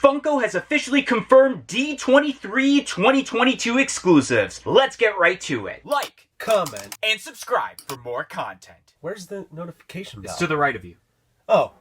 Funko has officially confirmed D23 2022 exclusives. Let's get right to it. Like, comment, and subscribe for more content. Where's the notification bell? It's to the right of you. Oh.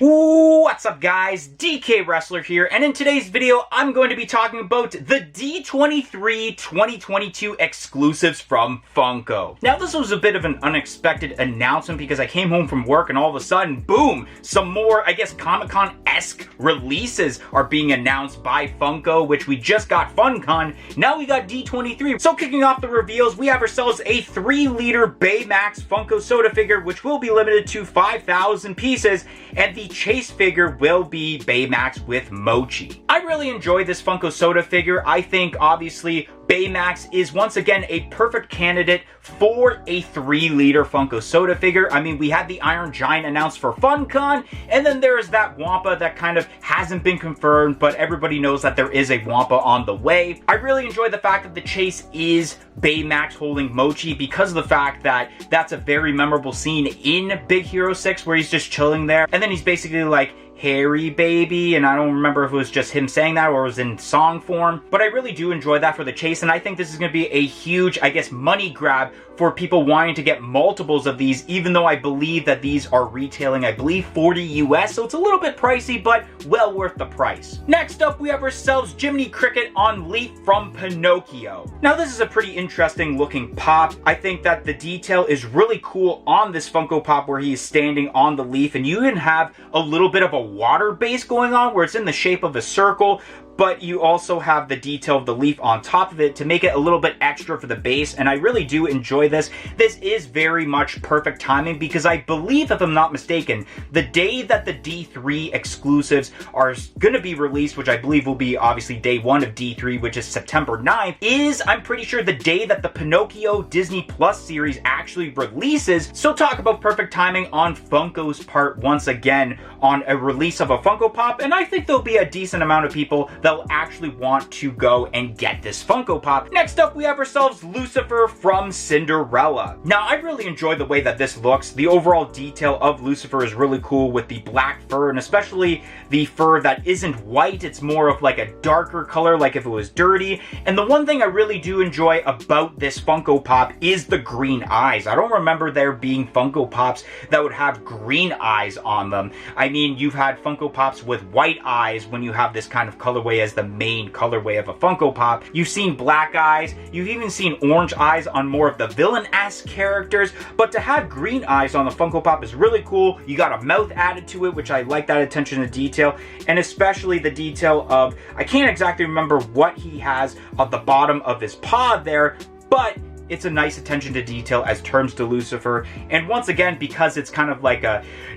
What's up guys, DK Wrestler here, and in today's video I'm going to be talking about the D23 2022 exclusives from Funko. Now this was a bit of an unexpected announcement because I came home from work and all of a sudden, boom, some more, I guess, Comic-Con-esque releases are being announced by Funko, which we just got FunCon, now we got D23. So kicking off the reveals, we have ourselves a 3-liter Baymax Funko soda figure, which will be limited to 5,000 pieces, and the Chase figure will be Baymax with Mochi. I really enjoy this Funko soda figure. I think obviously Baymax is once again a perfect candidate for a 3-liter Funko soda figure. I mean, we had the Iron Giant announced for FunCon, and then there is that Wampa that kind of hasn't been confirmed, but everybody knows that there is a Wampa on the way. I really enjoy the fact that the Chase is Baymax holding Mochi because of the fact that that's a very memorable scene in Big Hero 6 where he's just chilling there, and then he's basically like, "Harry baby," and I don't remember if it was just him saying that or it was in song form, but I really do enjoy that for the Chase, and I think this is going to be a huge, I guess, money grab for people wanting to get multiples of these, even though I believe that these are retailing, I believe, $40 US, so it's a little bit pricey, but well worth the price. Next up, we have ourselves Jiminy Cricket on Leaf from Pinocchio. Now, this is a pretty interesting looking pop. I think that the detail is really cool on this Funko Pop where he is standing on the leaf, and you can have a little bit of a water base going on where it's in the shape of a circle, but you also have the detail of the leaf on top of it to make it a little bit extra for the base, and I really do enjoy this. This is very much perfect timing because I believe, if I'm not mistaken, the day that the D3 exclusives are going to be released, which I believe will be obviously day 1 of D3, which is September 9th, is, I'm pretty sure, the day that the Pinocchio Disney Plus series actually releases. So talk about perfect timing on Funko's part once again on a release of a Funko Pop, and I think there'll be a decent amount of people that'll actually want to go and get this Funko Pop. Next up, we have ourselves Lucifer from Cinderella. Now, I really enjoy the way that this looks. The overall detail of Lucifer is really cool with the black fur, and especially the fur that isn't white. It's more of like a darker color, like if it was dirty. And the one thing I really do enjoy about this Funko Pop is the green eyes. I don't remember there being Funko Pops that would have green eyes on them. I mean, you've had Funko Pops with white eyes when you have this kind of colorway as the main colorway of a Funko Pop. You've seen black eyes, you've even seen orange eyes on more of the villain-esque characters, but to have green eyes on the Funko Pop is really cool. You got a mouth added to it, which I like that attention to detail, and especially the detail of, I can't exactly remember what he has at the bottom of his paw there, but it's a nice attention to detail as terms to Lucifer. And once again, because it's kind of like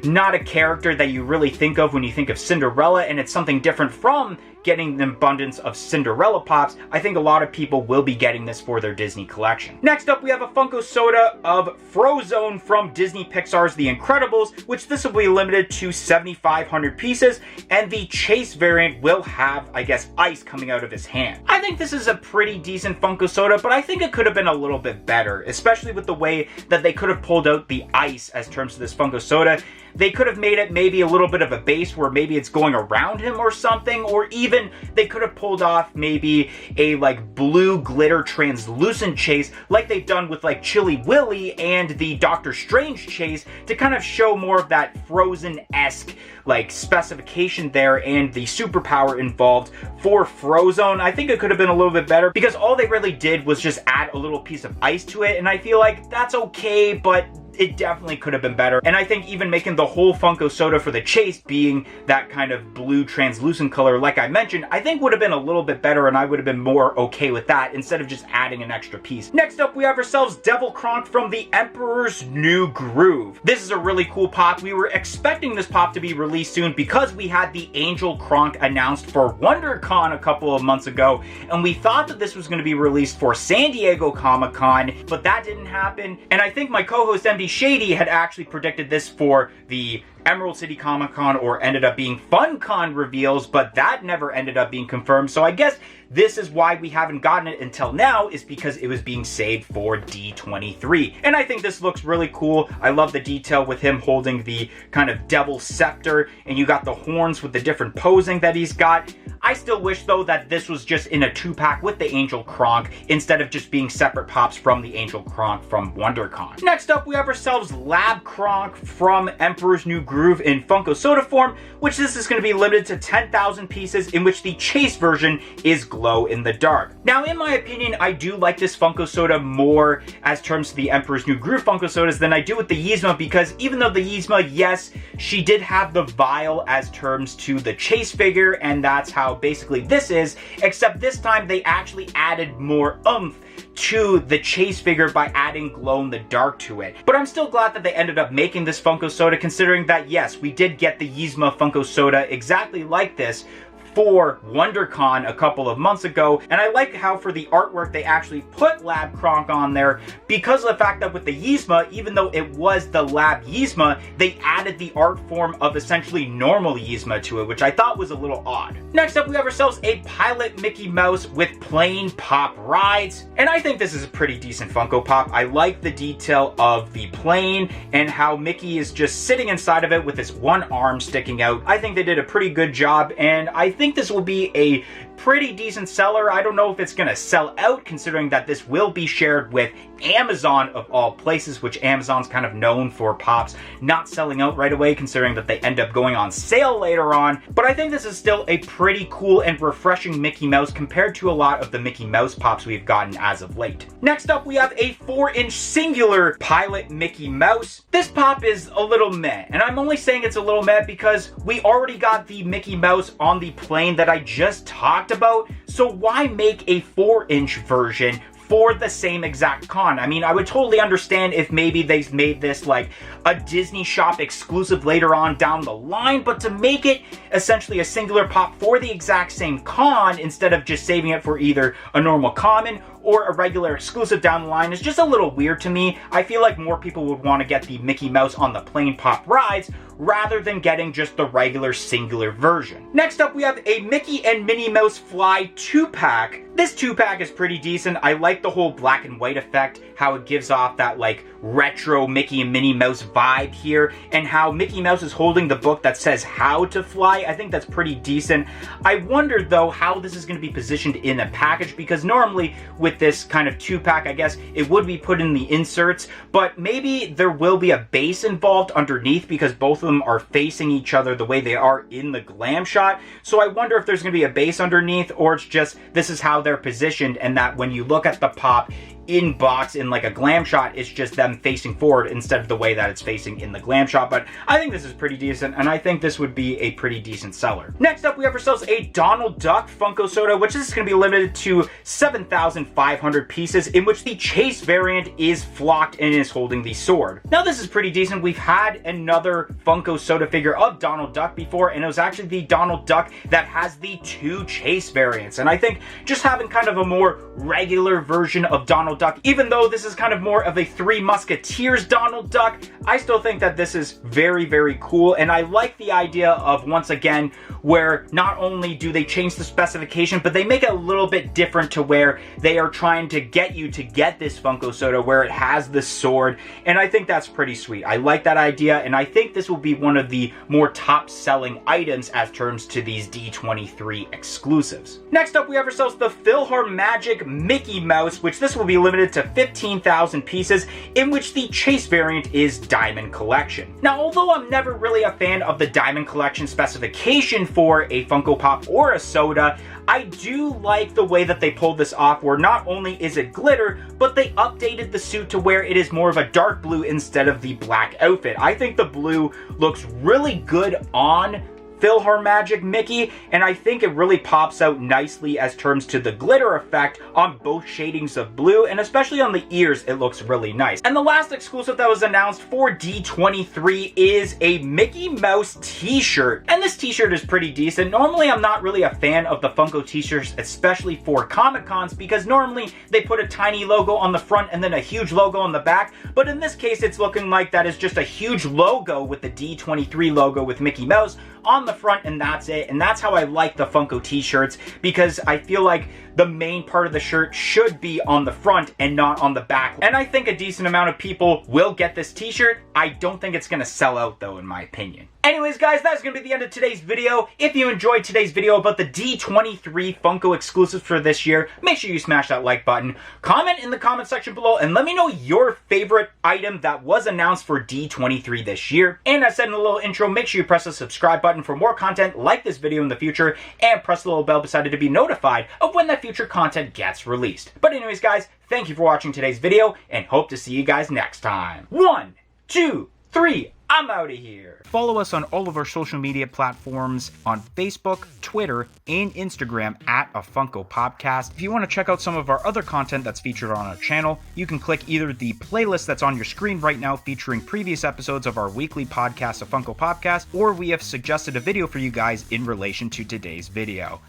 not a character that you really think of when you think of Cinderella, and it's something different from getting an abundance of Cinderella Pops, I think a lot of people will be getting this for their Disney collection. Next up, we have a Funko soda of Frozone from Disney Pixar's The Incredibles, which this will be limited to 7,500 pieces, and the Chase variant will have, I guess, ice coming out of his hand. I think this is a pretty decent Funko soda, but I think it could have been a little bit better, especially with the way that they could have pulled out the ice as terms to this Funko soda. They could have made it maybe a little bit of a base where maybe it's going around him or something, or even they could have pulled off maybe a like blue glitter translucent Chase like they've done with like Chilly Willy and the Doctor Strange Chase to kind of show more of that Frozen-esque like specification there and the superpower involved for Frozone. I think it could have been a little bit better because all they really did was just add a little piece of ice to it, and I feel like that's okay, but it definitely could have been better. And I think even making the whole Funko soda for the Chase being that kind of blue translucent color, like I mentioned, I think would have been a little bit better, and I would have been more okay with that instead of just adding an extra piece. Next up, we have ourselves Devil Kronk from The Emperor's New Groove. This is a really cool pop. We were expecting this pop to be released soon because we had the Angel Kronk announced for WonderCon a couple of months ago, and we thought that this was going to be released for San Diego Comic-Con, but that didn't happen. And I think my co-host MD Shady had actually predicted this for the Emerald City Comic Con, or ended up being FunCon reveals, but that never ended up being confirmed. So I guess this is why we haven't gotten it until now, is because it was being saved for D23. And I think this looks really cool. I love the detail with him holding the kind of devil scepter, and you got the horns with the different posing that he's got. I still wish, though, that this was just in a 2-pack with the Angel Kronk instead of just being separate pops from the Angel Kronk from WonderCon. Next up, we have ourselves Lab Kronk from Emperor's New Groove in Funko Soda form, which this is going to be limited to 10,000 pieces, in which the Chase version is glow in the dark. Now, in my opinion, I do like this Funko Soda more as terms to the Emperor's New Groove Funko Sodas than I do with the Yzma, because even though the Yzma, yes, she did have the vial as terms to the Chase figure, and that's how basically this is, except this time they actually added more oomph to the Chase figure by adding glow in the dark to it. But I'm still glad that they ended up making this Funko Soda, considering that, yes, we did get the Yzma Funko Soda exactly like this for WonderCon a couple of months ago, and I like how for the artwork they actually put Lab Kronk on there, because of the fact that with the Yzma, even though it was the Lab Yzma, they added the art form of essentially normal Yzma to it, which I thought was a little odd. Next up, we have ourselves a Pilot Mickey Mouse with plain pop rides, and I think this is a pretty decent Funko Pop. I like the detail of the plane and how Mickey is just sitting inside of it with his one arm sticking out. I think they did a pretty good job, and I think this will be a pretty decent seller. I don't know if it's going to sell out, considering that this will be shared with Amazon of all places, which Amazon's kind of known for pops not selling out right away, considering that they end up going on sale later on. But I think this is still a pretty cool and refreshing Mickey Mouse compared to a lot of the Mickey Mouse pops we've gotten as of late. Next up, we have a 4-inch singular Pilot Mickey Mouse. This pop is a little meh, and I'm only saying it's a little meh because we already got the Mickey Mouse on the plane that I just talked about, so why make a 4-inch version for the same exact con? I mean, I would totally understand if maybe they made this like a Disney shop exclusive later on down the line, but to make it essentially a singular pop for the exact same con instead of just saving it for either a normal common or a regular exclusive down the line is just a little weird to me. I feel like more people would want to get the Mickey Mouse on the plain pop rides rather than getting just the regular singular version. Next up, we have a Mickey and Minnie Mouse Fly 2-pack. This 2-pack is pretty decent. I like the whole black and white effect, how it gives off that like retro Mickey and Minnie Mouse vibe here, and how Mickey Mouse is holding the book that says how to fly. I think that's pretty decent. I wonder though how this is going to be positioned in a package, because normally with this kind of 2-pack, I guess it would be put in the inserts, but maybe there will be a base involved underneath because both of them are facing each other the way they are in the glam shot. So I wonder if there's going to be a base underneath, or it's just this is how they're positioned, and that when you look at the pop in box in like a glam shot, it's just them facing forward instead of the way that it's facing in the glam shot. But I think this is pretty decent, and I think this would be a pretty decent seller. Next up, we have ourselves a Donald Duck Funko Soda, which is going to be limited to 7,500 pieces, in which the Chase variant is flocked and is holding the sword. Now this is pretty decent. We've had another Funko Soda figure of Donald Duck before, and it was actually the Donald Duck that has the 2 Chase variants, and I think just having kind of a more regular version of Donald Duck, even though this is kind of more of a Three Musketeers Donald Duck, I still think that this is very, very cool, and I like the idea of, once again, where not only do they change the specification, but they make it a little bit different to where they are trying to get you to get this Funko Soda where it has the sword, and I think that's pretty sweet. I like that idea, and I think this will be one of the more top-selling items as terms to these D23 exclusives. Next up, we have ourselves the PhilharMagic Mickey Mouse, which this will be limited to 15,000 pieces, in which the Chase variant is Diamond Collection. Now, although I'm never really a fan of the Diamond Collection specification for a Funko Pop or a soda, I do like the way that they pulled this off, where not only is it glitter, but they updated the suit to where it is more of a dark blue instead of the black outfit. I think the blue looks really good on PhilharMagic Mickey, and I think it really pops out nicely as terms to the glitter effect on both shadings of blue, and especially on the ears, it looks really nice. And the last exclusive that was announced for D23 is a Mickey Mouse t-shirt, and this t-shirt is pretty decent. Normally, I'm not really a fan of the Funko t-shirts, especially for Comic-Cons, because normally they put a tiny logo on the front and then a huge logo on the back, but in this case, it's looking like that is just a huge logo with the D23 logo with Mickey Mouse on the front, and that's it. And that's how I like the Funko t-shirts, because I feel like the main part of the shirt should be on the front and not on the back. And I think a decent amount of people will get this t-shirt. I don't think it's gonna sell out though, in my opinion. Anyways, guys, that's gonna be the end of today's video. If you enjoyed today's video about the D23 Funko exclusives for this year, make sure you smash that like button. Comment in the comment section below and let me know your favorite item that was announced for D23 this year. And as said in the little intro, make sure you press the subscribe button for more content like this video in the future, and press the little bell beside it to be notified of when that future content gets released. But anyways, guys, thank you for watching today's video, and hope to see you guys next time. 1, 2, 3, I'm out of here. Follow us on all of our social media platforms on Facebook, Twitter, and Instagram at A Funko Popcast. If you want to check out some of our other content that's featured on our channel, you can click either the playlist that's on your screen right now featuring previous episodes of our weekly podcast, A Funko Popcast, or we have suggested a video for you guys in relation to today's video.